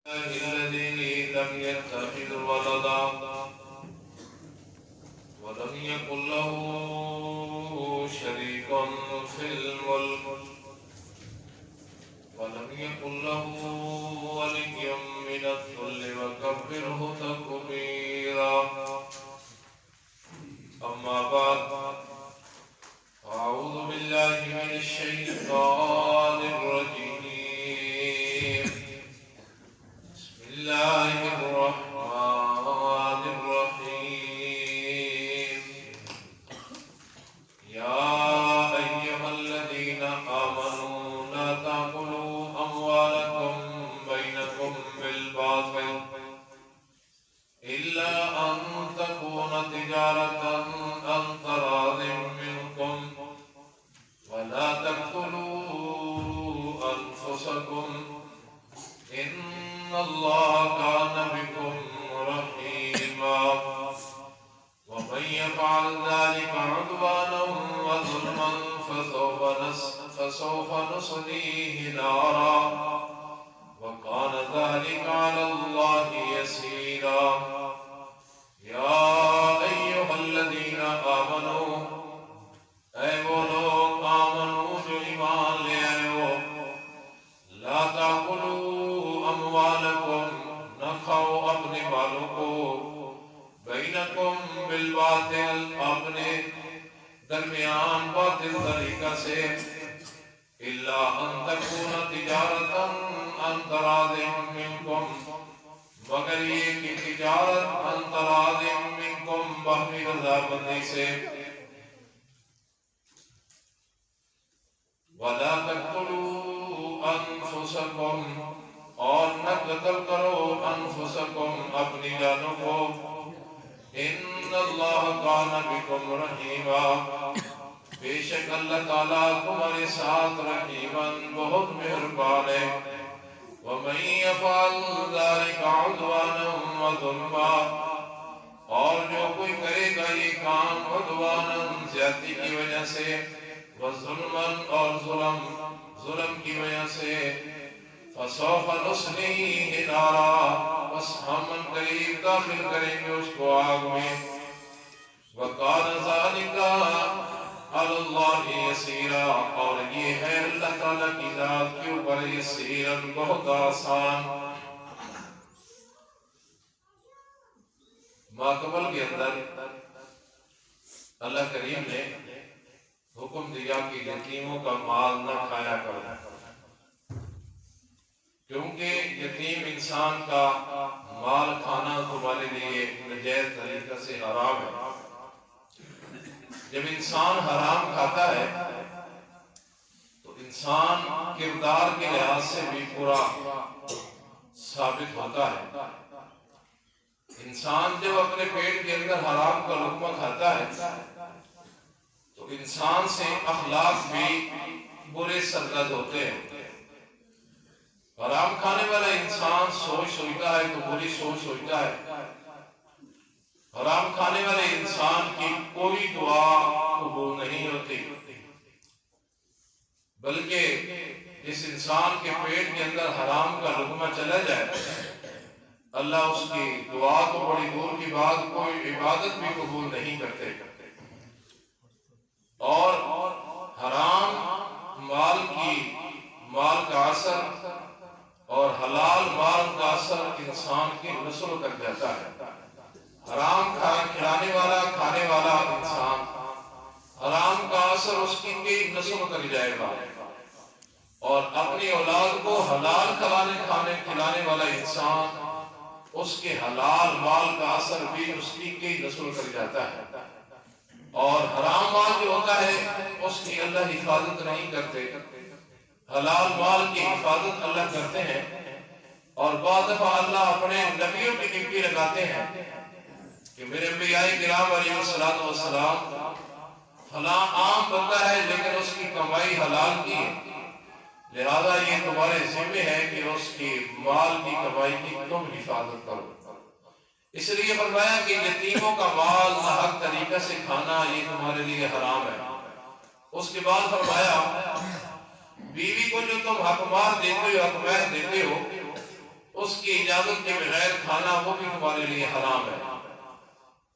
الذي لم يتخذ ولدا ولم يكن له شريك في الملك ولم يكن له ولي من الذل وكبره تكبيرا. أما بعد، أعوذ بالله من الشيطان الرجيم. بسم الله الرحمن الرحيم. يا أيها الذين آمنوا لا تأكلوا أموالكم بينكم بالباطل إلا أن تكون تجارة عن تراض منكم ولا تقتلوا أنفسكم إن الله كان بكم رحيما. ومن يفعل ذلك عدوانا وظلما فسوف نصليه نارا وكان ذلك على الله يسيرا. يا أيها الذين آمنوا، اے وہ لوگ آمنو جو ایمان لے آئے ہو، لا تاکلوا اموالکم، نہ کھاؤ اپنے مالوں کو، بینکم بالباطل، اپنے درمیان باطل طریقہ سے، الا ان تکون تجارتا عن تراض منکم، مگر یہ کہ تجارت عن تراض منکم، باہمی رضامندی سے، وَلَا تَقْتُلُوا أَنفُسَكُمْ، اور نہ قتل کرو انفسکم، اپنی جانوں کو، ان اللہ کان بکم رحیما، بے شک اللہ تعالیٰ تمہارے ساتھ رحیماً، بہت مہربان ہے. وَمَن يَفْعَلْ ذَلِكَ عُدْوَانًا وَظُلْمًا، اور جو کوئی کرے گا یہ کام عدواناً، زیادتی کی وجہ سے، وظلماً، اور ظلم کی وجہ سے، فسوف نصلیہ نارا، بس ہم قریب داخل کریں گے اس کو آگ میں، وَكَانَ ذَلِكَ عَلَى اللَّهِ يَسِيرًا، اور یہ ہے اللہ تعالیٰ کی ذات کے اوپر یسیراً، بہت آسان. ماقبل کے اندر اللہ کریم نے حکم دیا کہ یتیموں کا مال نہ کھایا کرو، کیونکہ یتیم انسان کا مال کھانا تمہارے لیے ناجائز طریقہ سے حرام ہے. جب انسان حرام کھاتا ہے تو انسان کردار کے لحاظ سے بھی پورا ثابت ہوتا ہے. انسان جب اپنے پیٹ کے اندر حرام کا لقمہ کھاتا ہے تو انسان سے اخلاق بھی برے سرزد ہوتے ہیں. حرام کھانے والا انسان سوچتا ہے تو بری سوچ سوچتا ہے. حرام کھانے والے انسان کی کوئی دعا قبول نہیں ہوتی، بلکہ جس انسان کے پیٹ کے اندر حرام کا لقمہ چلا جائے اللہ اس کی دعا تو بڑی دور کی بات، کوئی عبادت بھی قبول نہیں کرتے. اور حرام مال کا اثر اور حلال مال کا اثر انسان کی نسل کر جاتا ہے. حرام کھانے والا انسان، حرام کا اثر اس کی کئی نسل کر جائے گا، اور اپنی اولاد کو حلال کھلانے والا انسان، اس کے حلال مال کا اثر بھی اس کی کئی نسل کر جاتا ہے. اور حرام مال جو ہوتا ہے اس کی اللہ حفاظت نہیں کرتے، حلال مال کی حفاظت اللہ کرتے ہیں. اور بعض دفعہ اللہ اپنے نبیوں کی ڈیوٹی لگاتے ہیں کہ میرے انبیاء کرام علیہ السلام فلاں عام بندہ ہے لیکن اس کی کمائی حلال کی ہے، لہذا یہ تمہارے ذمہ ہے کہ اس کی مال کی کمائی کی تم حفاظت کرو. اس لیے فرمایا کہ یتیموں کا مال ناحق طریقہ سے کھانا یہ تمہارے لیے حرام ہے. اس کے بعد فرمایا بیوی کو جو تم حق مار دیتے ہو، حق مہر دیتے ہو، اس کی اجازت کے بغیر کھانا وہ بھی تمہارے لیے حرام ہے۔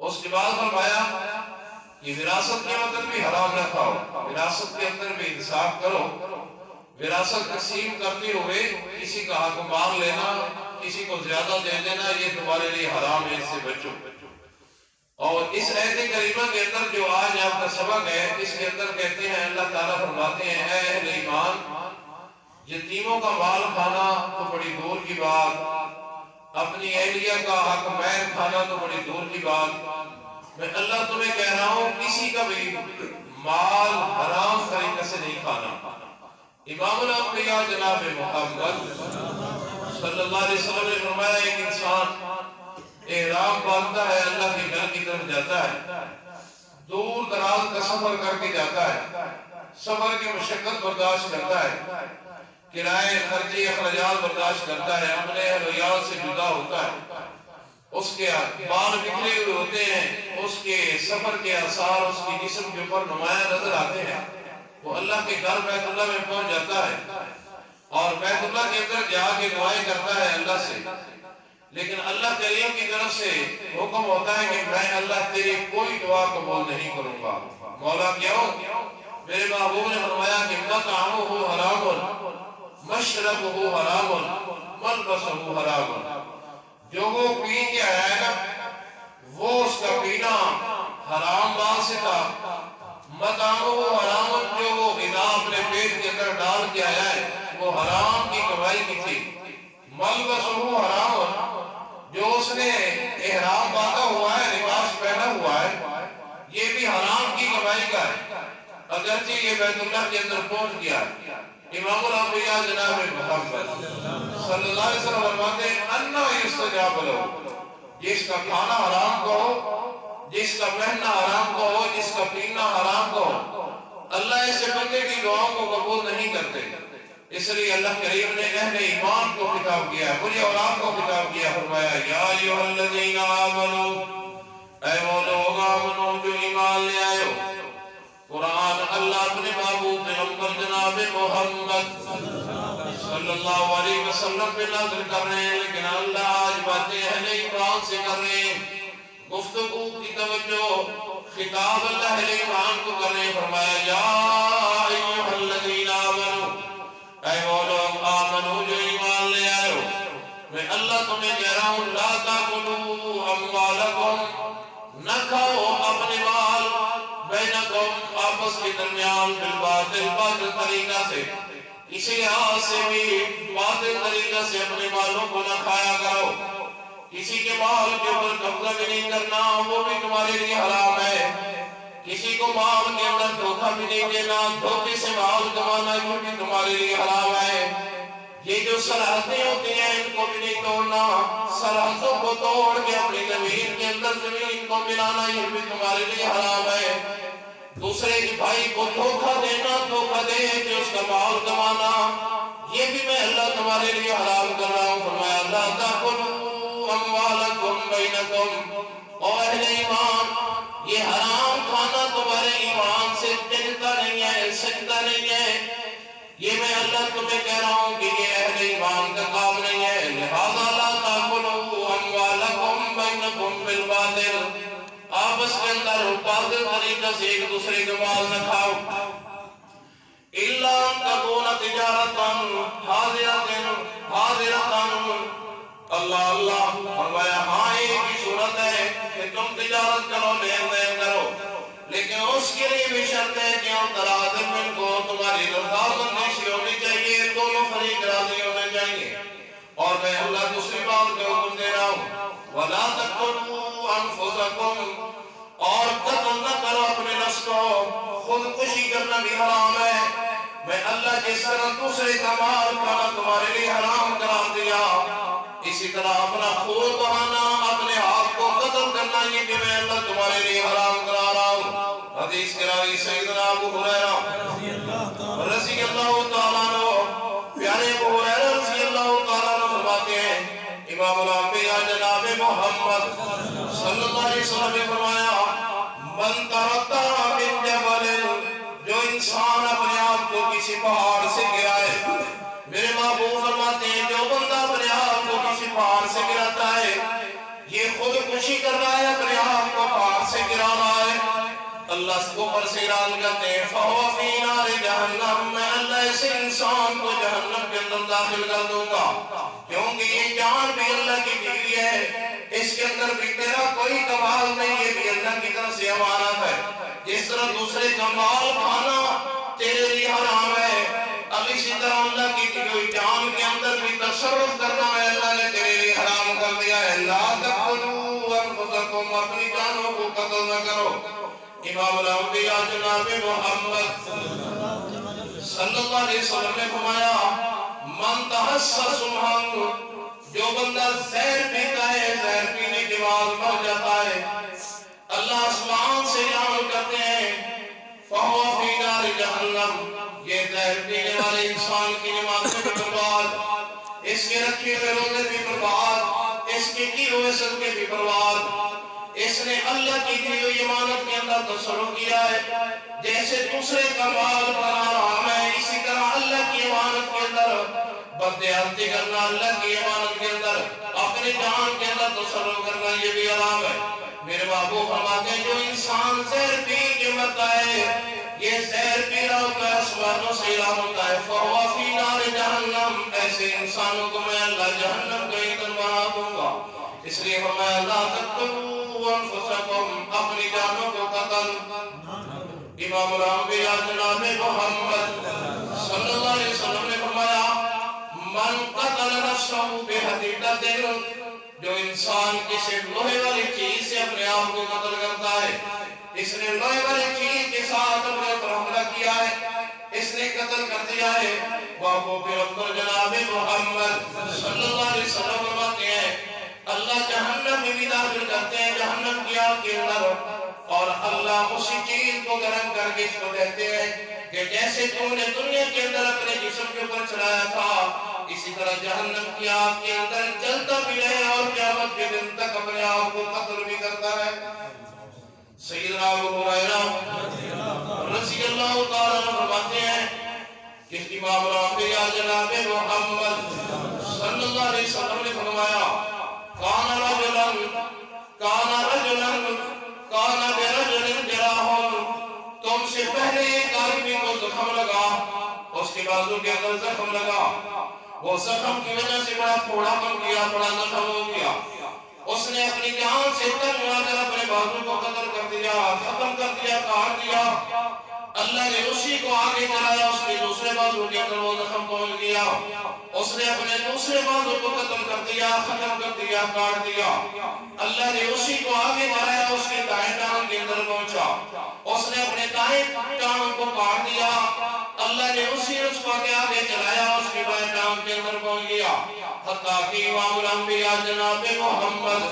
اس کے بعد فرمایا کہ وراثت کے وقت بھی حرام نہ کھاؤ، وراثت کے اندر بھی انصاف کرو، وراثت تقسیم کرتے ہوئے کسی کا حق مال لینا، کسی کو زیادہ دے دینا، یہ تمہارے لیے حرام ہے، اس سے بچو۔ اور اس آیت کریمہ کے اندر جو آج آپ کا سبق ہے، اس کے اندر کہتے ہیں اللہ تعالیٰ فرماتے ہیں اے اہل ایمان، یتیموں کا مال کھانا تو بڑی دور کی بات، اپنی اہلیہ کا حق مہر کھانا تو بڑی دور کی بات، میں اللہ تمہیں کہہ رہا ہوں کسی کا بھی مال حرام طریقے سے نہیں کھانا۔ امام الانبیاء جناب محمد صلی اللہ علیہ وسلم نے فرمایا ایک انسان احرام باندھتا ہے، اللہ کے گھر کی طرف جاتا ہے، دور دراز کا سفر کر کے جاتا ہے، سفر کی مشقت برداشت کرتا ہے، کرائے خرچے اخراجات برداشت کرتا ہے، اپنے اہل ویال سے جدا ہوتا ہے، اس کے بال بکھرے ہوئے ہوتے ہیں، اس کے سفر کے آثار اس کی جسم کے اوپر نمایاں نظر آتے ہیں، وہ اللہ کے گھر بیت اللہ میں پہنچ جاتا ہے اور بیت اللہ کے اندر جا کے دعائیں کرتا ہے اللہ سے، لیکن اللہ کریم کی طرف سے حکم ہوتا ہے کہ میں اللہ تیری کوئی دعا قبول نہیں کروں گا۔ مولا کیوں؟ میرے محبوب نے فرمایا کہ مطعمہ حرام، مشربہ حرام، ملبسہ حرام، جو وہ پی کے آیا ہے نا وہ اس کا پینا حرام مال سے تھا، مطعمہ حرام، جو وہ غذا اپنے پیٹ کے اندر ڈال کے آیا ہے وہ حرام کی کمائی کی تھی، ملبسہ حرام، جو اس نے احرام باندھا ہوا ہے، لباس پہنا ہوا ہے، یہ بھی حرام کی کمائی کا ہے، اگرچہ یہ بیت اللہ کے اندر پہنچ گیا۔ امام الانبیاء جناب محمد صلی اللہ علیہ وسلم فرماتے ہیں انا یستجاب لہ، جس کا کھانا حرام کو ہو، جس کا پہننا حرام کو ہو، جس کا پینا حرام کو ہو، اللہ ایسے بندے کی دعاؤں کو قبول نہیں کرتے۔ اس لیے اللہ کریم نے اہل ایمان کو خطاب کیا، مجھے اور آپ کو خطاب کیا، فرمایا یا ایھا الذین آمنوا، اے وہ لوگ آمنو جو ایمان لے آئے ہو۔ قرآن اللہ اپنے محبوب پیغمبر جناب محمد صلی اللہ علیہ وسلم پہ نازل کر رہے ہیں، لیکن اللہ آج باتیں اہل ایمان سے کر رہے ہیں، گفتگو کی توجہ خطاب اللہ اہل ایمان کو کر رہے ہیں، فرمایا یا ایھا الذین آمنوا، اے وہ لوگ آمنو جو ایمان لے آئے ہو، میں اللہ تمہیں کہہ رہا ہوں لا تاکلوا اموالکم، نہ کھاؤ اپنے مال، بینکم آپس کے درمیان بالباطل، باطل طریقہ سے، کسی لحاظ سے بھی باطل طریقہ سے اپنے مالوں کو نہ کھایا کرو، کسی کے مال کے اوپر قبضہ بھی نہیں کرنا، وہ بھی تمہارے لیے حرام ہے، کسی کو مال کے اندر دھوکہ بھی نہیں دینا، دھوکے سے مال کمانا یہ بھی تمہارے لیے حرام ہے، یہ جو سرحدیں ہوتی ہیں ان کو بھی نہیں توڑنا، سرحدوں کو توڑ کے اپنی زمین کے اندر زمین کو ملانا یہ بھی تمہارے لیے حرام ہے، دوسرے کے بھائی کو دھوکہ دینا، دھوکہ دے کہ اس کا مال کمانا، یہ بھی میں اللہ تمہارے لیے حرام کر رہا ہوں۔ فرمایا لا تاکلوا اموالکم بینکم، اور اہل ایمان یہ حرام کھانا تمہارے ایمان سے ملتا نہیں ہے، سجدہ نہیں ہے، یہ میں اللہ تمہیں کہہ رہا ہوں کہ یہ اہل ایمان کا کام نہیں ہے، لہذا لا تاکلوا اموالکم بینکم بالباطل، آپس کے اندر باطل طریقہ سے ایک دوسرے کے مال نہ کھاؤ، الا ان تکون تجارتا حاضرتا، اللہ اللہ فرمایا ہاں ایک ہی صورت ہے کہ تم تجارت کرو، لین دین کرو، لیکن اس کے لیے بھی شرط ہے کہ ہم تراضی میں کو تمہاری رضامندی ہونی چاہیے، دونوں فریق راضی ہونے چاہیے۔ اور میں اللہ دوسری بات کا حکم دے رہا ہوں وَلَا تَقْتُلُوا أَنفُسَكُمْ، اور قتل نہ کرو اپنے نفس کو، خودکشی کرنا بھی حرام ہے، میں اللہ جس طرح دوسرے کا مال کھانا تمہارے لیے حرام قرار دیا، اسی طرح اپنا خون بہانا، اپنے آپ کو قتل کرنا یہ بھی میں اللہ تمہارے لیے حرام کرا رہا ہوں۔ حدیث کے راوی سیدنا ابو ہریرہ رضی اللہ تعالیٰ عنہ، پیارے ابو ہریرہ رضی اللہ تعالیٰ عنہ فرماتے ہیں امام الانبیاء جناب محمد صلی اللہ علیہ وسلم نے فرمایا من ترتع من جبل، جو انسان اپنے آپ کو کسی پہاڑ سے گرائے، میرے محبوب فرماتے ہیں جو بندہ اپنے آپ کو کسی پہاڑ سے گراتا ہے، یہ خود کشی کر رہا ہے، اپنے آپ کو پہاڑ سے گرا رہا ہے، اللہ اس کو پر سے اعلان کرتے ہیں فَهُوَ فِي نَارِ جَهَنَّمَ، میں اللہ اس انسان کو جہنم کے اندر داخل کر دوں گا، کیونکہ یہ جان بھی اللہ کی دی ہوئی ہے، اس کے اندر بھی تیرا کوئی کمال نہیں، یہ بھی اللہ کی طرف سے امانت ہے، جس طرح دوسرے کمال کھانا تیرے لیے حرام ہے، اب اسی طرح اللہ کی دی ہوئی جان کے اندر بھی تصرف کرنا ہے اللہ نے تیرے لیے حرام کر دیا ہے۔ لا تقتلوا انفسکم، اپنی جانوں کو قتل نہ کرو۔ امام الانبیاء جناب محمد صلی اللہ علیہ وسلم نے فرمایا من تحسس سمہن، جو بندہ زہر پیتا ہے، زہر پینے کے بعد مر جاتا ہے، اللہ آسمان سے اعلان کرتے ہیں فَهُوَ فِي نَارِ جَهَنَّمَ، یہ زہر پینے والے انسان کی نمازیں بھی برباد، اس کے رکھے ہوئے روزے بھی برباد، اس کے کیے ہوئے صدقے بھی برباد، اس نے اللہ کی دی ہوئی امانت کے اندر تصرف کیا ہے، جیسے دوسرے کا مال پر حرام ہے، اسی طرح اللہ کی امانت کے اندر بددیانتی کرنا، اللہ کی امانت کے اندر اپنی جان کے اندر تصرف کرنا، یہ بھی حرام ہے۔ میرے بابو فرماتے ہیں جو انسان زہر پی کے مرتا ہے، یہ زہر پی رہا ہوتا ہے، آسمانوں سے اعلان ہوتا ہے فَهُوَ فِي نَارِ جَهَنَّمَ، ایسے انسانوں کو میں اللہ جہنم کا ایندھن بنا دوں گا۔ اس لیے فرمایا لا تقتلوا انفسکم، اپنی جانوں کو قتل۔ امام الانبیاء جناب محمد صلی اللہ علیہ وسلم نے فرمایا من قتل نفسہ بحدیدۃ، جو انسان کسی لوہے والی چیز سے اپنے آپ کو قتل کرتا ہے، اس نے لوہے والی چیز کے ساتھ اپنے اوپر حملہ کیا ہے، اس نے قتل کر دیا ہے، وہ پیغمبر جناب محمد صلی اللہ علیہ وسلم فرماتے ہیں اللہ جہنم میں بھی داخل کرتے ہیں، جہنم کی آگ کے اندر، اور اللہ اسی چیز کو گرم کر کے اس کو دیتے ہیں کہ جیسے تم نے دنیا کے اندر اپنے جسم کے اوپر چڑھایا تھا، اسی طرح جہنم کی آگ کے اندر جلتا بھی رہے اور قیامت کے دن تک اپنے آپ کو قتل بھی کرتا ہے۔ سیدنا ابو ہریرہ رضی اللہ تعالیٰ عنہ فرماتے ہیں کہ امام الانبیاء جناب محمد صلی اللہ علیہ وسلم نے فرمایا کان برجل جراح، تم سے پہلے ایک آدمی کو زخم لگا، اس کے بازو کے اندر زخم لگا، وہ زخم کی وجہ سے بڑا پھوڑا بن گیا، بڑا زخم ہو گیا، اس نے اپنی جان سے تنگ آ کر اپنے بازو کو قتل کر دیا، ختم کر دیا، کاٹ دیا، اللہ نے اسی کو آگے چلایا، اس کے دوسرے بازو کے اندر وہ زخم پہنچ گیا، اس نے اپنے دوسرے بازو کو ختم کر دیا، ختم کر دیا، کاٹ دیا، اللہ نے اسی کو آگے چلایا، اس کے دائیں ٹانگ کے اندر پہنچا، اس نے اپنے دائیں ٹانگ کو کاٹ دیا، اللہ نے اسی کو آگے چلایا، اس کے بائیں ٹانگ کے اندر پہنچ گیا، حتیٰ کہ امام الانبیاء جناب محمد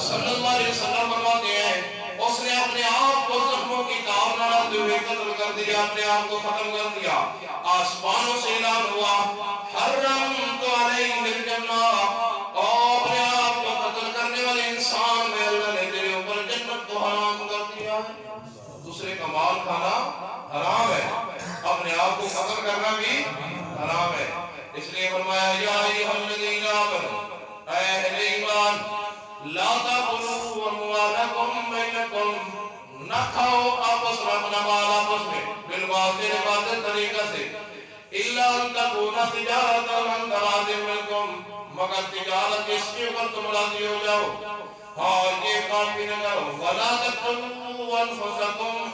صلی اللہ علیہ وسلم فرماتے ہیں اس نے اپنے آپ کو زخموں کی تاب نہ ڈالتے ہوئے قتل کر دیا، اپنے آپ کو ختم کر دیا، آسمانوں سے اعلان ہوا حرمت علیہ الجنہ، اور اپنے آپ کو قتل کرنے والے انسان میں اللہ نے تیرے اوپر جنت کو حرام کر دیا۔ دوسرے کا مال کھانا حرام ہے، اپنے آپ کو قتل کرنا بھی حرام ہے، اس لیے فرمایا یا ایھا الذین آمنوا، اے اہل ایمان لا تاکلوا اموالکم بینکم، نہ کھاؤ آپس میں اپنا مال آپس میں بالباطل باطل طریقہ سے، الا ان تکون تجارۃ عن تراض منکم، مگر تجارت جس کے اوپر تم راضی ہو جاؤ، اور یہ کام بھی نہ کرو، ولا تقتلوا انفسکم،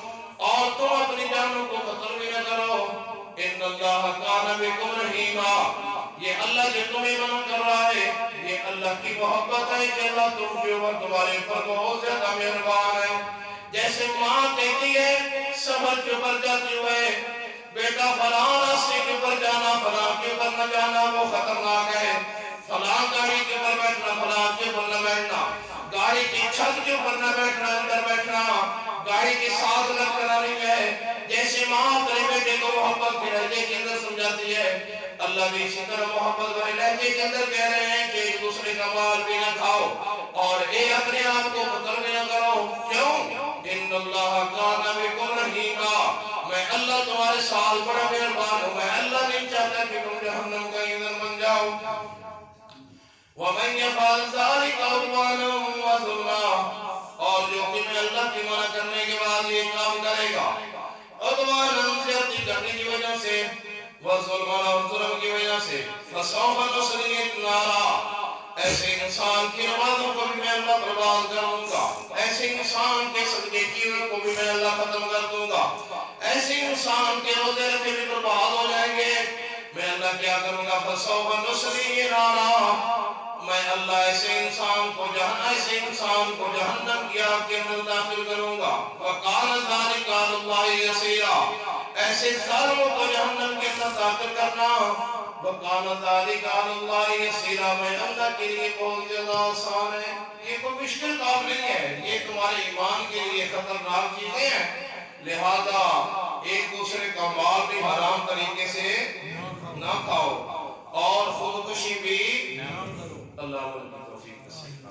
اور تم اپنی جانوں کو قتل بھی نہ کرو، ان اللہ کان بکم رحیما، یہ اللہ جو تمہیں منع کر رہا ہے یہ اللہ کی محبت ہے کہ اللہ تم کے اوپر تمہارے اوپر بہت زیادہ مہربان ہے۔ جیسے ماں کہتی ہے سفر کے اوپر جاتے ہوئے بیٹا فلاں راستے کے اوپر جانا، فلاں کے اوپر نہ جانا، وہ خطرناک ہے، فلاں گاڑی کے اوپر بیٹھنا، فلاں کے اوپر نہ بیٹھنا، گاڑی کی چھت کے اوپر نہ بیٹھنا، اندر بیٹھنا، گاڑی کے ساتھ نہ کرانی ہے، جیسے ماں اپنے بیٹے کو محبت کے لہجے کے اندر سمجھاتی ہے، اللہ بھی اسی طرح محبت کے لہجے کے اندر کہہ رہے ہیں کہ ایک دوسرے کا مال بھی نہ کھاؤ اور ایک اپنے آپ کو قتل بھی نہ کرو، کیوں؟ ان اللہ کان بکم رحیما، میں اللہ تمہارے ساتھ بڑا مہربان ہوں، میں اللہ نہیں چاہتا کہ تم جہنم کا ایندھن بن جاؤ۔ ومن يفعل ذلك عدوانا وظلما اور جو کہ میں اللہ کی منع کرنے کے بعد یہ کام کرے گا عدوانا زیادتی کرنے کی وجہ سے وظلما اور ظلم کی وجہ سے فسوف نصلیہ نارا ایسے انسان کی نمازوں کو بھی میں اللہ برباد کروں گا ایسے انسان کے صدقے کیے کو بھی میں اللہ ختم کر دوں گا ایسے انسان کے روزے رکھے بھی برباد ہو جائیں گے میں اللہ کیا کروں گا فسوف نصلیہ نارا میں اللہ ایسے انسان کو جہنم کی آگ کے اندر داخل کروں گا وقال ذلك علی اللہ یسیرا ایسے ظالموں کو جہنم کے اندر داخل کرنا وقال ذلك علی اللہ یسیرا میں اللہ کے لیے بہت زیادہ آسان ہے یہ کوئی مشکل کام نہیں ہے یہ تمہارے ایمان کے لیے خطرناک چیزیں ہیں لہذا ایک دوسرے کا مال بھی حرام طریقے سے نہ کھاؤ اور خودکشی بھی اللہ توفیق نصیب